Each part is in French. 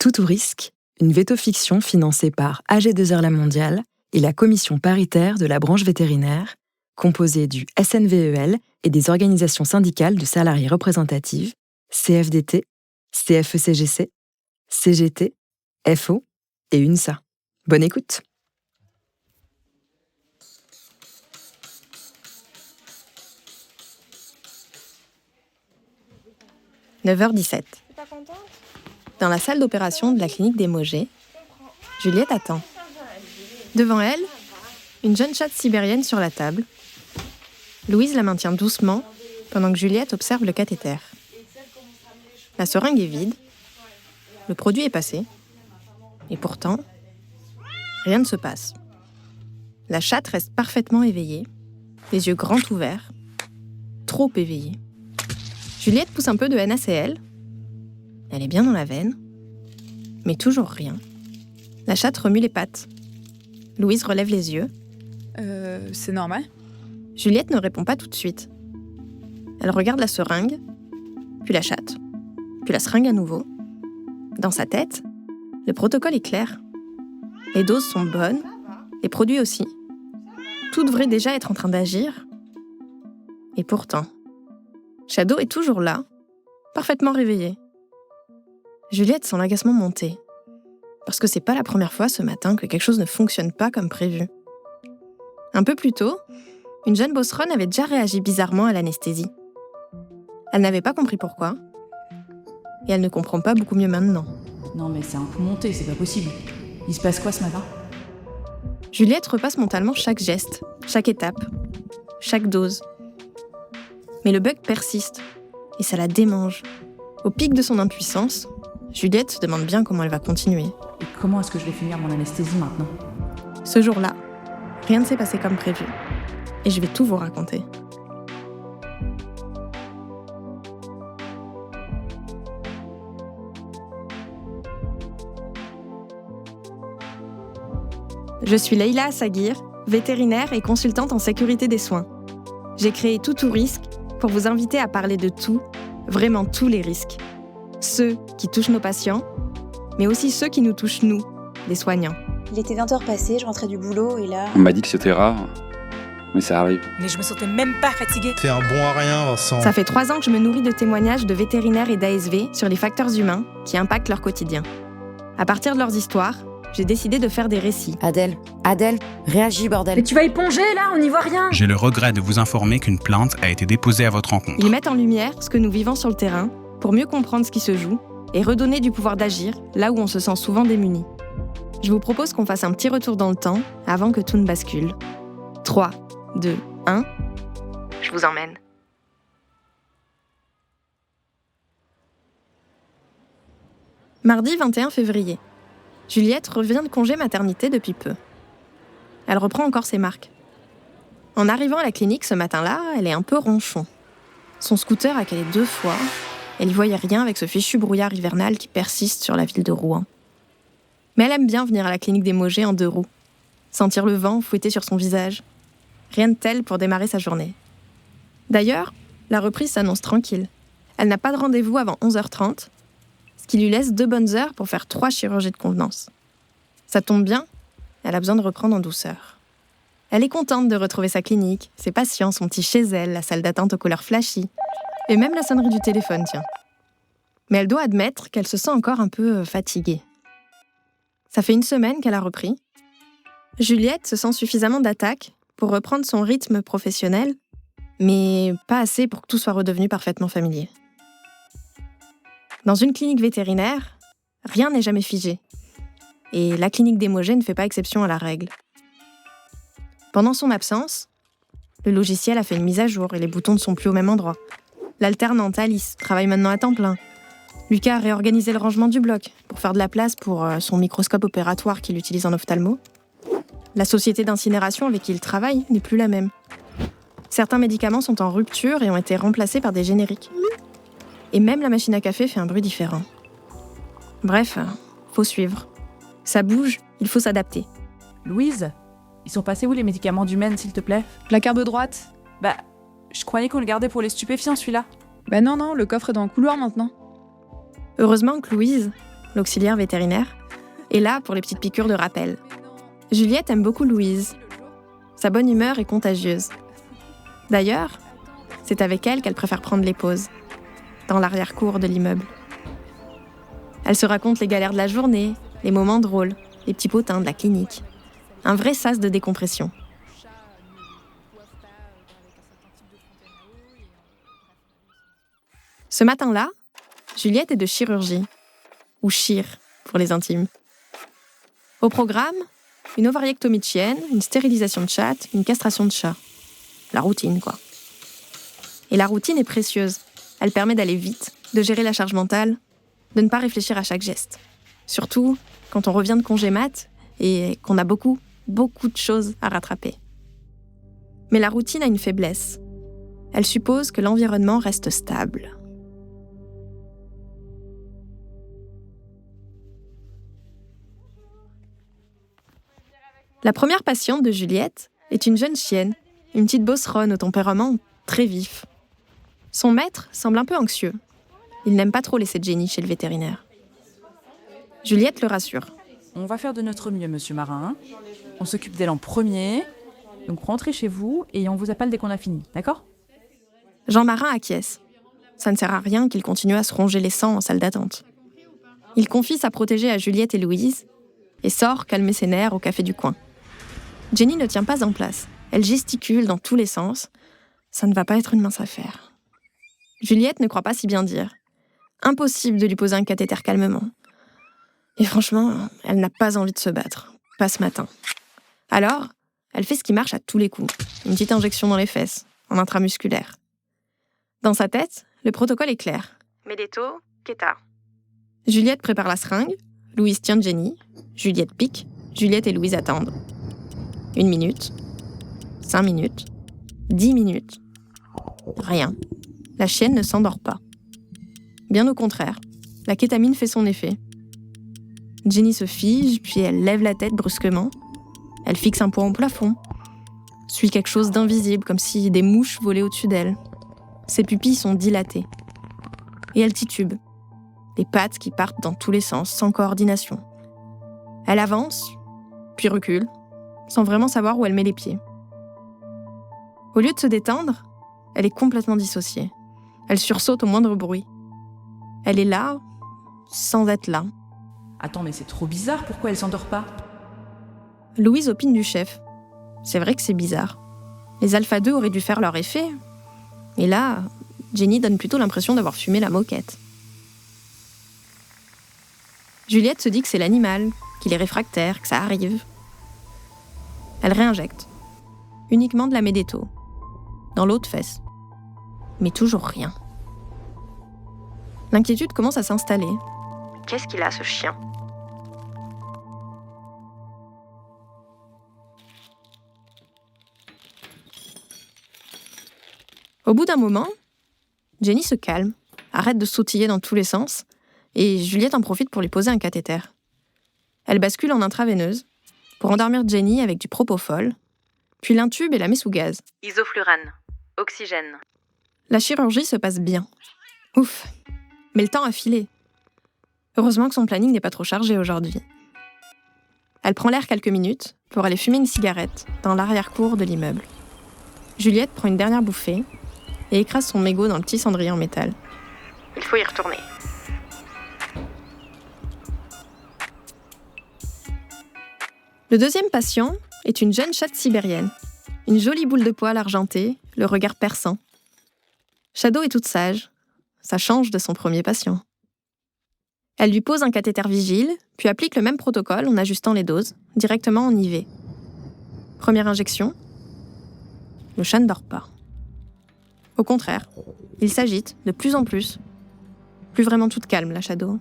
Tout ou risque, une vétofiction financée par AG2R La Mondiale et la commission paritaire de la branche vétérinaire, composée du SNVEL et des organisations syndicales de salariés représentatives, CFDT, CFECGC, CGT, FO et UNSA. Bonne écoute. « 9h17. Dans la salle d'opération de la clinique des Maugers, Juliette attend. Devant elle, une jeune chatte sibérienne sur la table. Louise la maintient doucement pendant que Juliette observe le cathéter. La seringue est vide, le produit est passé, et pourtant, rien ne se passe. La chatte reste parfaitement éveillée, les yeux grands ouverts, trop éveillée. Juliette pousse un peu de NaCl. Elle est bien dans la veine, mais toujours rien. La chatte remue les pattes. Louise relève les yeux. C'est normal ? Juliette ne répond pas tout de suite. Elle regarde la seringue, puis la chatte, puis la seringue à nouveau. Dans sa tête, le protocole est clair. Les doses sont bonnes, les produits aussi. Tout devrait déjà être en train d'agir. Et pourtant, Shadow est toujours là, parfaitement réveillé. Juliette sent l'agacement monter, parce que c'est pas la première fois ce matin que quelque chose ne fonctionne pas comme prévu. Un peu plus tôt, une jeune bosseronne avait déjà réagi bizarrement à l'anesthésie. Elle n'avait pas compris pourquoi, et elle ne comprend pas beaucoup mieux maintenant. Non mais c'est un coup monté, c'est pas possible. Il se passe quoi ce matin ? Juliette repasse mentalement chaque geste, chaque étape, chaque dose. Mais le bug persiste, et ça la démange. Au pic de son impuissance, Juliette se demande bien comment elle va continuer. Et comment est-ce que je vais finir mon anesthésie maintenant ? Ce jour-là, rien ne s'est passé comme prévu. Et je vais tout vous raconter. Je suis Leïla Assagir, vétérinaire et consultante en sécurité des soins. J'ai créé Tout ou risque pour vous inviter à parler de tout, vraiment tous les risques. Ceux qui touchent nos patients, mais aussi ceux qui nous touchent nous, les soignants. Il était 20h passé, je rentrais du boulot et là... On m'a dit que c'était rare, mais ça arrive. Mais je me sentais même pas fatiguée. T'es un bon à rien, Vincent. Ça fait 3 ans que je me nourris de témoignages de vétérinaires et d'ASV sur les facteurs humains qui impactent leur quotidien. À partir de leurs histoires, j'ai décidé de faire des récits. Adèle, réagis bordel. Mais tu vas éponger là, on n'y voit rien. J'ai le regret de vous informer qu'une plainte a été déposée à votre encontre. Ils mettent en lumière ce que nous vivons sur le terrain pour mieux comprendre ce qui se joue et redonner du pouvoir d'agir là où on se sent souvent démuni. Je vous propose qu'on fasse un petit retour dans le temps avant que tout ne bascule. 3, 2, 1. Je vous emmène. Mardi 21 février. Juliette revient de congé maternité depuis peu. Elle reprend encore ses marques. En arrivant à la clinique ce matin-là, elle est un peu ronchon. Son scooter a calé 2 fois. Elle n'y voyait rien avec ce fichu brouillard hivernal qui persiste sur la ville de Rouen. Mais elle aime bien venir à la clinique des Maugers en 2 roues. Sentir le vent fouetter sur son visage. Rien de tel pour démarrer sa journée. D'ailleurs, la reprise s'annonce tranquille. Elle n'a pas de rendez-vous avant 11h30, ce qui lui laisse 2 bonnes heures pour faire 3 chirurgies de convenance. Ça tombe bien, elle a besoin de reprendre en douceur. Elle est contente de retrouver sa clinique, ses patients, son petit chez elle, la salle d'attente aux couleurs flashy, et même la sonnerie du téléphone, tiens. Mais elle doit admettre qu'elle se sent encore un peu fatiguée. Ça fait 1 semaine qu'elle a repris. Juliette se sent suffisamment d'attaque pour reprendre son rythme professionnel, mais pas assez pour que tout soit redevenu parfaitement familier. Dans une clinique vétérinaire, rien n'est jamais figé. Et la clinique des Maugers ne fait pas exception à la règle. Pendant son absence, le logiciel a fait une mise à jour et les boutons ne sont plus au même endroit. L'alternante Alice travaille maintenant à temps plein. Lucas a réorganisé le rangement du bloc pour faire de la place pour son microscope opératoire qu'il utilise en ophtalmo. La société d'incinération avec qui il travaille n'est plus la même. Certains médicaments sont en rupture et ont été remplacés par des génériques. Et même la machine à café fait un bruit différent. Bref, faut suivre. Ça bouge, il faut s'adapter. Louise, ils sont passés où les médicaments du Men, s'il te plaît ? Placard de droite. Bah, je croyais qu'on le gardait pour les stupéfiants, celui-là. Bah non, le coffre est dans le couloir maintenant. Heureusement que Louise, l'auxiliaire vétérinaire, est là pour les petites piqûres de rappel. Juliette aime beaucoup Louise. Sa bonne humeur est contagieuse. D'ailleurs, c'est avec elle qu'elle préfère prendre les pauses, dans l'arrière-cour de l'immeuble. Elle se raconte les galères de la journée, les moments drôles, les petits potins de la clinique. Un vrai sas de décompression. Ce matin-là, Juliette est de chirurgie, ou chir pour les intimes. Au programme, une ovariectomie de chienne, une stérilisation de chatte, une castration de chat. La routine, quoi. Et la routine est précieuse. Elle permet d'aller vite, de gérer la charge mentale, de ne pas réfléchir à chaque geste. Surtout quand on revient de congé mat et qu'on a beaucoup de choses à rattraper. Mais la routine a une faiblesse. Elle suppose que l'environnement reste stable. La première patiente de Juliette est une jeune chienne, une petite bosseronne au tempérament très vif. Son maître semble un peu anxieux. Il n'aime pas trop laisser Jenny chez le vétérinaire. Juliette le rassure. On va faire de notre mieux, monsieur Marin. On s'occupe d'elle en premier. Donc rentrez chez vous et on vous appelle dès qu'on a fini, d'accord ? Jean Marin acquiesce. Ça ne sert à rien qu'il continue à se ronger les sangs en salle d'attente. Il confie sa protégée à Juliette et Louise et sort calmer ses nerfs au café du coin. Jenny ne tient pas en place. Elle gesticule dans tous les sens. Ça ne va pas être une mince affaire. Juliette ne croit pas si bien dire. Impossible de lui poser un cathéter calmement. Et franchement, elle n'a pas envie de se battre. Pas ce matin. Alors, elle fait ce qui marche à tous les coups. Une petite injection dans les fesses, en intramusculaire. Dans sa tête, le protocole est clair. Médéto, Keta. Juliette prépare la seringue, Louise tient Jenny, Juliette pique, Juliette et Louise attendent. 1 minute, 5 minutes, 10 minutes. Rien. La chienne ne s'endort pas. Bien au contraire, la kétamine fait son effet. Jenny se fige, puis elle lève la tête brusquement. Elle fixe un point au plafond. Suit quelque chose d'invisible, comme si des mouches volaient au-dessus d'elle. Ses pupilles sont dilatées. Et elle titube. Les pattes qui partent dans tous les sens, sans coordination. Elle avance, puis recule, sans vraiment savoir où elle met les pieds. Au lieu de se détendre, elle est complètement dissociée. Elle sursaute au moindre bruit. Elle est là, sans être là. Attends, mais c'est trop bizarre, pourquoi elle s'endort pas ? Louise opine du chef. C'est vrai que c'est bizarre. Les Alpha 2 auraient dû faire leur effet. Et là, Jenny donne plutôt l'impression d'avoir fumé la moquette. Juliette se dit que c'est l'animal, qu'il est réfractaire, que ça arrive. Elle réinjecte. Uniquement de la médéto. Dans l'autre fesse. Mais toujours rien. L'inquiétude commence à s'installer. Qu'est-ce qu'il a, ce chien ? Au bout d'un moment, Jenny se calme, arrête de sautiller dans tous les sens, et Juliette en profite pour lui poser un cathéter. Elle bascule en intraveineuse, pour endormir Jenny avec du propofol, puis l'intube et la met sous gaz. Isoflurane. Oxygène. La chirurgie se passe bien. Ouf, mais le temps a filé. Heureusement que son planning n'est pas trop chargé aujourd'hui. Elle prend l'air quelques minutes pour aller fumer une cigarette dans l'arrière-cour de l'immeuble. Juliette prend une dernière bouffée et écrase son mégot dans le petit cendrier en métal. Il faut y retourner. Le deuxième patient est une jeune chatte sibérienne. Une jolie boule de poil argentée, le regard perçant. Shadow est toute sage. Ça change de son premier patient. Elle lui pose un cathéter vigile, puis applique le même protocole en ajustant les doses, directement en IV. Première injection. Le chat ne dort pas. Au contraire, il s'agite de plus en plus. Plus vraiment toute calme, la Shadow.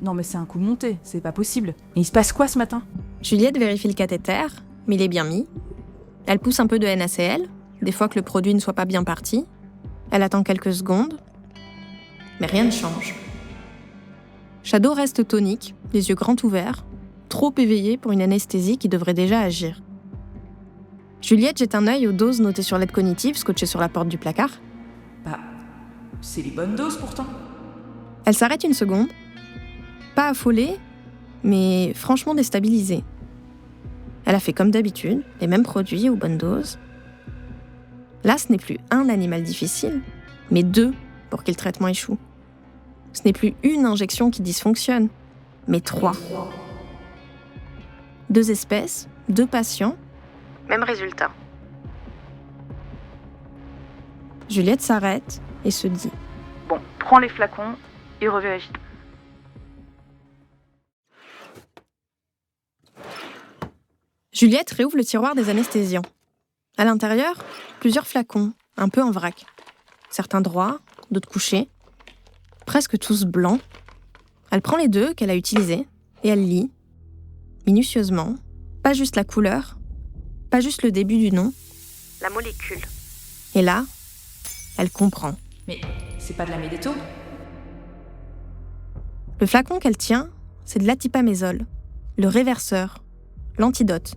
Non mais c'est un coup monté, c'est pas possible. Et il se passe quoi ce matin ? Juliette vérifie le cathéter, mais il est bien mis. Elle pousse un peu de NaCl, des fois que le produit ne soit pas bien parti. Elle attend quelques secondes, mais rien ne change. Shadow reste tonique, les yeux grands ouverts, trop éveillée pour une anesthésie qui devrait déjà agir. Juliette jette un œil aux doses notées sur l'aide cognitive scotchée sur la porte du placard. Bah, c'est les bonnes doses pourtant. Elle s'arrête une seconde, Pas affolée, mais franchement déstabilisée. Elle a fait comme d'habitude, les mêmes produits aux bonnes doses. Là, ce n'est plus un animal difficile, mais 2 pour que le traitement échoue. Ce n'est plus une injection qui dysfonctionne, mais 3. 2 espèces, 2 patients, même résultat. Juliette s'arrête et se dit « Bon, prends les flacons et revérifie. Juliette réouvre le tiroir des anesthésiants. À l'intérieur, plusieurs flacons, un peu en vrac. Certains droits, d'autres couchés. Presque tous blancs. Elle prend les 2 qu'elle a utilisés et elle lit, minutieusement, pas juste la couleur, pas juste le début du nom, La molécule. et là, elle comprend. Mais c'est pas de la médéto? Le flacon qu'elle tient, c'est de l'atipamésol, le réverseur, l'antidote.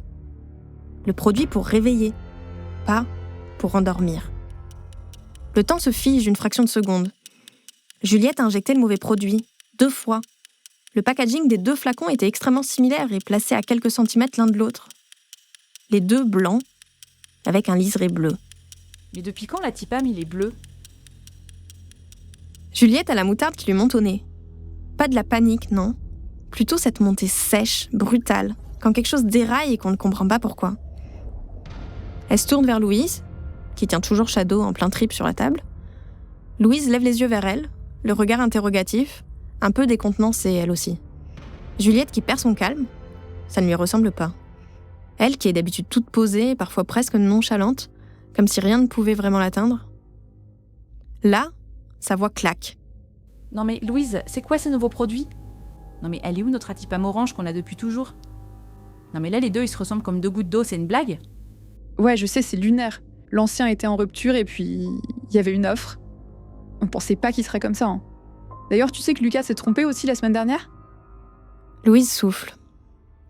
Le produit pour réveiller, pas pour endormir. Le temps se fige une fraction de seconde. Juliette a injecté le mauvais produit, 2 fois. Le packaging des 2 flacons était extrêmement similaire et placé à quelques centimètres l'un de l'autre. Les 2 blancs, avec un liseré bleu. Mais depuis quand l'atipam, il est bleu? Juliette a la moutarde qui lui monte au nez. Pas de la panique, non. Plutôt cette montée sèche, brutale, quand quelque chose déraille et qu'on ne comprend pas pourquoi. Elle se tourne vers Louise, qui tient toujours Shadow en plein trip sur la table. Louise lève les yeux vers elle, le regard interrogatif, un peu décontenancée elle aussi. Juliette qui perd son calme, ça ne lui ressemble pas. Elle qui est d'habitude toute posée, parfois presque nonchalante, comme si rien ne pouvait vraiment l'atteindre. Là, sa voix claque. Non mais Louise, c'est quoi ces nouveaux produits? Non mais elle est où notre atipam orange qu'on a depuis toujours? Non mais là les 2 ils se ressemblent comme 2 gouttes d'eau, c'est une blague? Ouais, je sais, c'est lunaire. L'ancien était en rupture et puis il y avait une offre. On pensait pas qu'il serait comme ça. Hein. D'ailleurs, tu sais que Lucas s'est trompé aussi la semaine dernière? Louise souffle.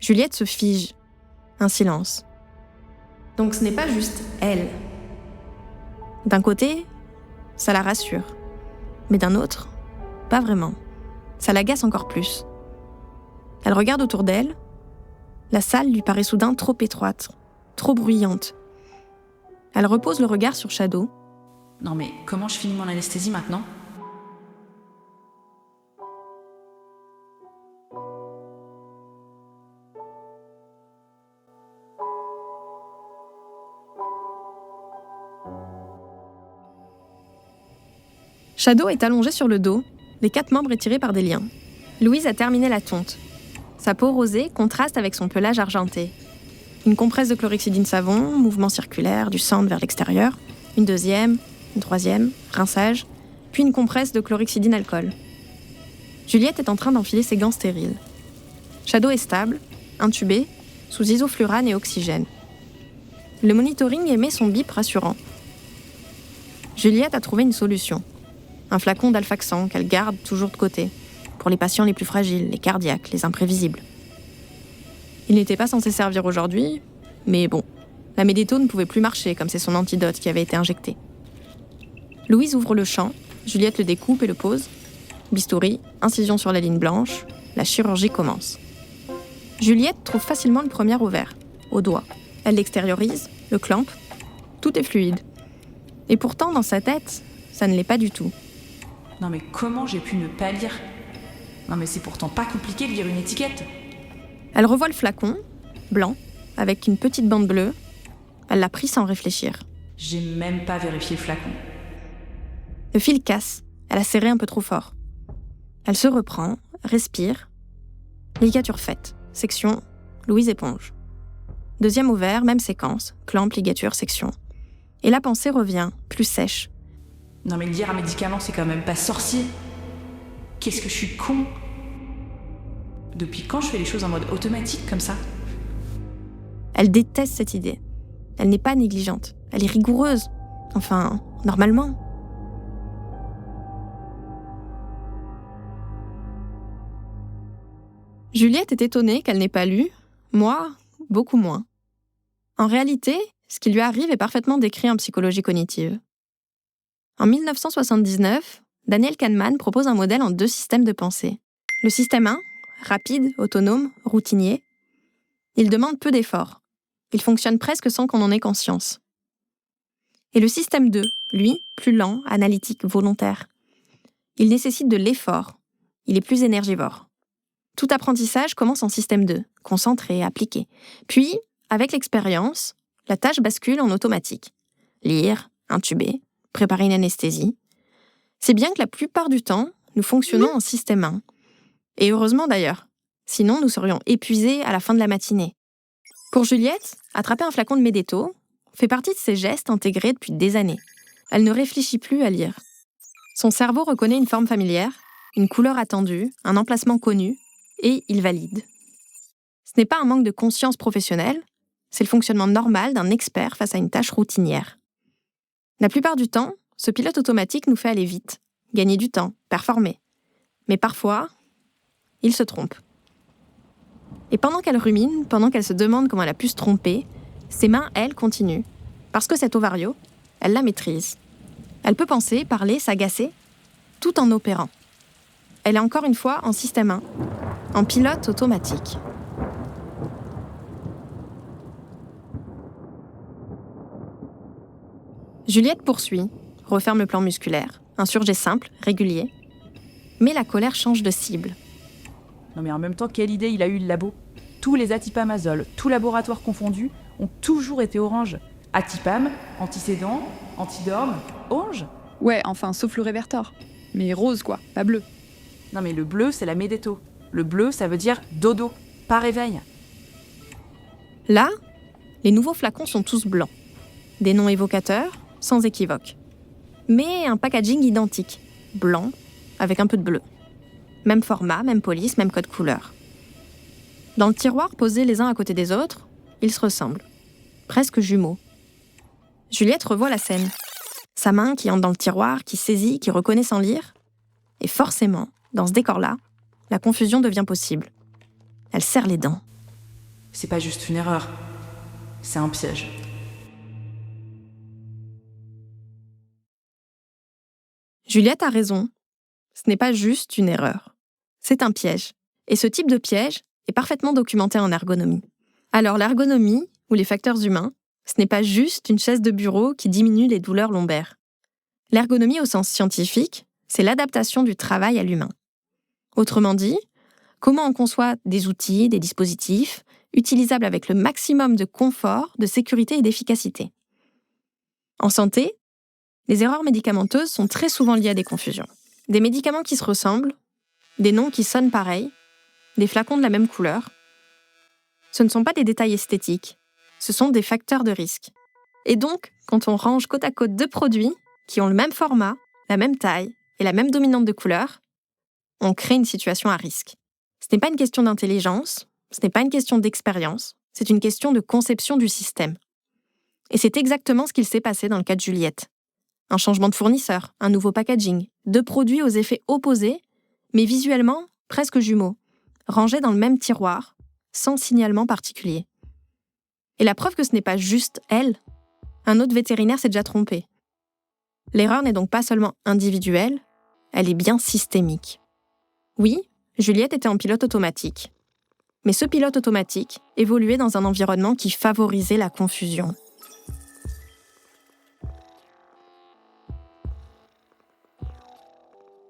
Juliette se fige. Un silence. Donc ce n'est pas juste elle. D'un côté, ça la rassure. Mais d'un autre, pas vraiment. Ça l'agace encore plus. Elle regarde autour d'elle. La salle lui paraît soudain trop étroite, trop bruyante. Elle repose le regard sur Shadow. Non mais comment je finis mon anesthésie maintenant? Shadow est allongé sur le dos, les 4 membres étirés par des liens. Louise a terminé la tonte. Sa peau rosée contraste avec son pelage argenté. Une compresse de chlorhexidine savon, mouvement circulaire, du sang vers l'extérieur. Une deuxième, une troisième, rinçage, puis une compresse de chlorhexidine alcool. Juliette est en train d'enfiler ses gants stériles. Shadow est stable, intubé, sous isoflurane et oxygène. Le monitoring émet son bip rassurant. Juliette a trouvé une solution. Un flacon d'alfaxan qu'elle garde toujours de côté, pour les patients les plus fragiles, les cardiaques, les imprévisibles. Il n'était pas censé servir aujourd'hui, mais bon, la médéto ne pouvait plus marcher comme c'est son antidote qui avait été injecté. Louise ouvre le champ, Juliette le découpe et le pose. Bistouri, incision sur la ligne blanche, la chirurgie commence. Juliette trouve facilement le premier ovaire, au doigt. Elle l'extériorise, le clampe, tout est fluide. Et pourtant, dans sa tête, ça ne l'est pas du tout. Non mais comment j'ai pu ne pas lire? Non mais c'est pourtant pas compliqué de lire une étiquette. Elle revoit le flacon, blanc, avec une petite bande bleue. Elle l'a pris sans réfléchir. J'ai même pas vérifié le flacon. Le fil casse, elle a serré un peu trop fort. Elle se reprend, respire. Ligature faite, section, Louise éponge. Deuxième ovaire, même séquence, clampe, ligature, section. Et la pensée revient, plus sèche. Non mais lire un médicament, c'est quand même pas sorcier. Qu'est-ce que je suis con. Depuis quand je fais les choses en mode automatique comme ça? Elle déteste cette idée. Elle n'est pas négligente. Elle est rigoureuse. Enfin, normalement. Juliette est étonnée qu'elle n'ait pas lu. Moi, beaucoup moins. En réalité, ce qui lui arrive est parfaitement décrit en psychologie cognitive. En 1979, Daniel Kahneman propose un modèle en 2 systèmes de pensée. Le système 1, rapide, autonome, routinier. Il demande peu d'efforts. Il fonctionne presque sans qu'on en ait conscience. Et le système 2, lui, plus lent, analytique, volontaire. Il nécessite de l'effort. Il est plus énergivore. Tout apprentissage commence en système 2, concentré, appliqué. Puis, avec l'expérience, la tâche bascule en automatique. Lire, intuber, préparer une anesthésie. C'est bien que la plupart du temps, nous fonctionnons en système 1. Et heureusement d'ailleurs. Sinon, nous serions épuisés à la fin de la matinée. Pour Juliette, attraper un flacon de Médéto fait partie de ses gestes intégrés depuis des années. Elle ne réfléchit plus à lire. Son cerveau reconnaît une forme familière, une couleur attendue, un emplacement connu, et il valide. Ce n'est pas un manque de conscience professionnelle, c'est le fonctionnement normal d'un expert face à une tâche routinière. La plupart du temps, ce pilote automatique nous fait aller vite, gagner du temps, performer. Mais parfois, il se trompe. Et pendant qu'elle rumine, pendant qu'elle se demande comment elle a pu se tromper, ses mains, elles, continuent. Parce que cet ovario, elle la maîtrise. Elle peut penser, parler, s'agacer, tout en opérant. Elle est encore une fois en système 1, en pilote automatique. Juliette poursuit, referme le plan musculaire, un surjet simple, régulier. Mais la colère change de cible. Non mais en même temps, quelle idée il a eu le labo. Tous les atipamazoles, tous laboratoires confondus, ont toujours été orange. Atipam, antisédant, antidorme, orange. Ouais, enfin, sauf le Révertor. Mais rose, quoi, pas bleu. Non mais le bleu, c'est la Médéto. Le bleu, ça veut dire dodo, pas réveil. Là, les nouveaux flacons sont tous blancs. Des noms évocateurs, sans équivoque. Mais un packaging identique, blanc, avec un peu de bleu. Même format, même police, même code couleur. Dans le tiroir, posés les uns à côté des autres, ils se ressemblent. Presque jumeaux. Juliette revoit la scène. Sa main qui entre dans le tiroir, qui saisit, qui reconnaît sans lire. Et forcément, dans ce décor-là, la confusion devient possible. Elle serre les dents. C'est pas juste une erreur, c'est un piège. Juliette a raison. Ce n'est pas juste une erreur. C'est un piège. Et ce type de piège est parfaitement documenté en ergonomie. Alors l'ergonomie, ou les facteurs humains, ce n'est pas juste une chaise de bureau qui diminue les douleurs lombaires. L'ergonomie au sens scientifique, c'est l'adaptation du travail à l'humain. Autrement dit, comment on conçoit des outils, des dispositifs, utilisables avec le maximum de confort, de sécurité et d'efficacité. En santé, les erreurs médicamenteuses sont très souvent liées à des confusions. Des médicaments qui se ressemblent, des noms qui sonnent pareil, des flacons de la même couleur. Ce ne sont pas des détails esthétiques, ce sont des facteurs de risque. Et donc, quand on range côte à côte deux produits qui ont le même format, la même taille et la même dominante de couleur, on crée une situation à risque. Ce n'est pas une question d'intelligence, ce n'est pas une question d'expérience, c'est une question de conception du système. Et c'est exactement ce qu'il s'est passé dans le cas de Juliette. Un changement de fournisseur, un nouveau packaging, deux produits aux effets opposés, mais visuellement presque jumeaux, rangés dans le même tiroir, sans signalement particulier. Et la preuve que ce n'est pas juste elle, un autre vétérinaire s'est déjà trompé. L'erreur n'est donc pas seulement individuelle, elle est bien systémique. Oui, Juliette était en pilote automatique. Mais ce pilote automatique évoluait dans un environnement qui favorisait la confusion.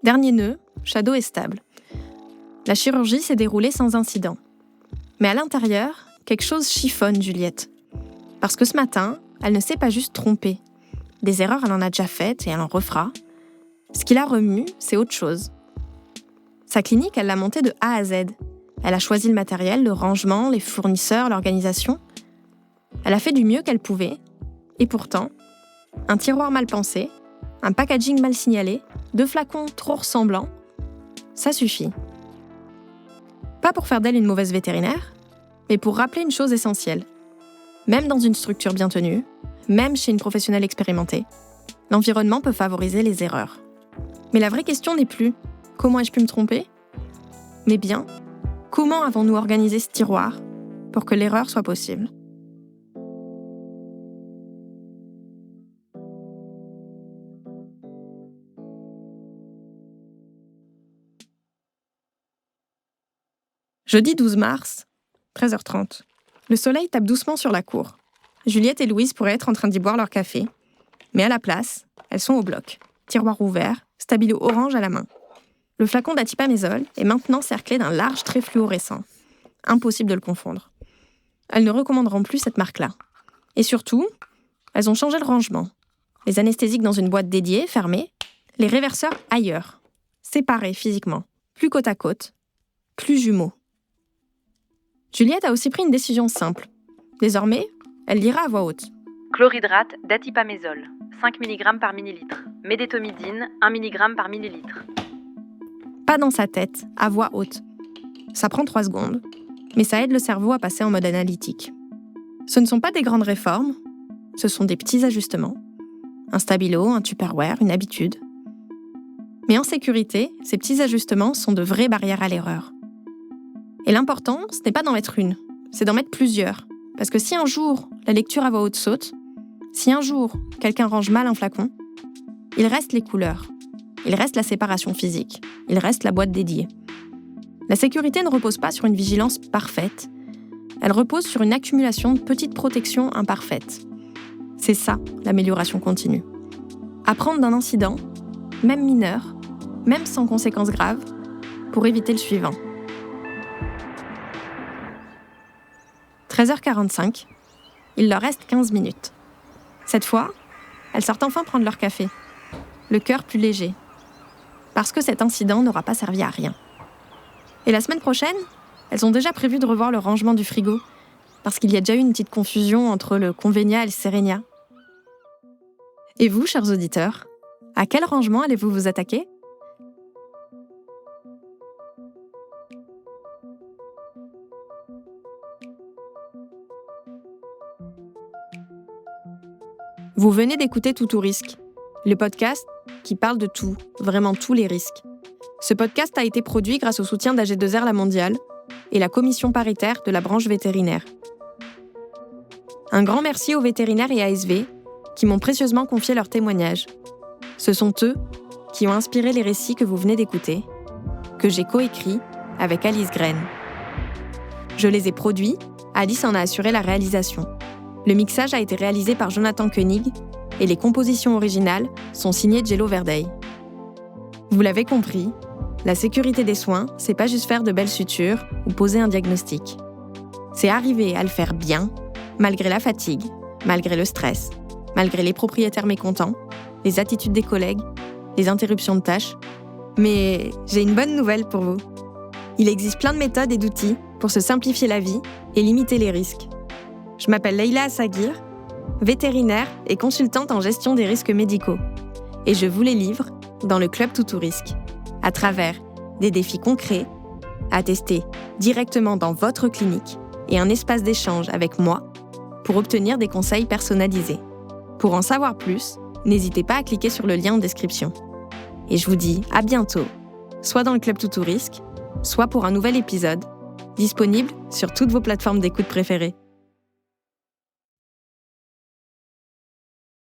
Dernier nœud, Shadow est stable. La chirurgie s'est déroulée sans incident. Mais à l'intérieur, quelque chose chiffonne Juliette. Parce que ce matin, elle ne s'est pas juste trompée. Des erreurs, elle en a déjà faites et elle en refera. Ce qui la remue, c'est autre chose. Sa clinique, elle l'a montée de A à Z. Elle a choisi le matériel, le rangement, les fournisseurs, l'organisation. Elle a fait du mieux qu'elle pouvait. Et pourtant, un tiroir mal pensé, un packaging mal signalé, deux flacons trop ressemblants, ça suffit. Pas pour faire d'elle une mauvaise vétérinaire, mais pour rappeler une chose essentielle. Même dans une structure bien tenue, même chez une professionnelle expérimentée, l'environnement peut favoriser les erreurs. Mais la vraie question n'est plus « comment ai-je pu me tromper ?», mais bien « comment avons-nous organisé ce tiroir pour que l'erreur soit possible ?» Jeudi 12 mars, 13h30. Le soleil tape doucement sur la cour. Juliette et Louise pourraient être en train d'y boire leur café. Mais à la place, elles sont au bloc, tiroir ouvert, stabilo orange à la main. Le flacon d'atipamezole est maintenant cerclé d'un large trait fluorescent. Impossible de le confondre. Elles ne recommanderont plus cette marque-là. Et surtout, elles ont changé le rangement. Les anesthésiques dans une boîte dédiée, fermée, les réverseurs ailleurs, séparés physiquement, plus côte à côte, plus jumeaux. Juliette a aussi pris une décision simple. Désormais, elle lira à voix haute. Chlorhydrate d'atipamezole, 5 mg par millilitre. Médétomidine, 1 mg par millilitre. Pas dans sa tête, à voix haute. Ça prend 3 secondes, mais ça aide le cerveau à passer en mode analytique. Ce ne sont pas des grandes réformes, ce sont des petits ajustements. Un stabilo, un Tupperware, une habitude. Mais en sécurité, ces petits ajustements sont de vraies barrières à l'erreur. Et l'important, ce n'est pas d'en mettre une, c'est d'en mettre plusieurs. Parce que si un jour, la lecture à voix haute saute, si un jour, quelqu'un range mal un flacon, il reste les couleurs, il reste la séparation physique, il reste la boîte dédiée. La sécurité ne repose pas sur une vigilance parfaite, elle repose sur une accumulation de petites protections imparfaites. C'est ça, l'amélioration continue. Apprendre d'un incident, même mineur, même sans conséquences graves, pour éviter le suivant. 13h45, il leur reste 15 minutes. Cette fois, elles sortent enfin prendre leur café, le cœur plus léger, parce que cet incident n'aura pas servi à rien. Et la semaine prochaine, elles ont déjà prévu de revoir le rangement du frigo, parce qu'il y a déjà eu une petite confusion entre le Convenia et le Serenia. Et vous, chers auditeurs, à quel rangement allez-vous vous attaquer ? Vous venez d'écouter Tout risque, le podcast qui parle de tout, vraiment tous les risques. Ce podcast a été produit grâce au soutien d'AG2R La Mondiale et la commission paritaire de la branche vétérinaire. Un grand merci aux vétérinaires et ASV qui m'ont précieusement confié leurs témoignages. Ce sont eux qui ont inspiré les récits que vous venez d'écouter, que j'ai coécrits avec Alice Graine. Je les ai produits, Alice en a assuré la réalisation. Le mixage a été réalisé par Jonathan Koenig et les compositions originales sont signées Jello Verdeil. Vous l'avez compris, la sécurité des soins, c'est pas juste faire de belles sutures ou poser un diagnostic. C'est arriver à le faire bien, malgré la fatigue, malgré le stress, malgré les propriétaires mécontents, les attitudes des collègues, les interruptions de tâches. Mais j'ai une bonne nouvelle pour vous. Il existe plein de méthodes et d'outils pour se simplifier la vie et limiter les risques. Je m'appelle Leïla Assagir, vétérinaire et consultante en gestion des risques médicaux. Et je vous les livre dans le Club Tout risque, à travers des défis concrets à tester directement dans votre clinique et un espace d'échange avec moi pour obtenir des conseils personnalisés. Pour en savoir plus, n'hésitez pas à cliquer sur le lien en description. Et je vous dis à bientôt, soit dans le Club Tout risque, soit pour un nouvel épisode, disponible sur toutes vos plateformes d'écoute préférées.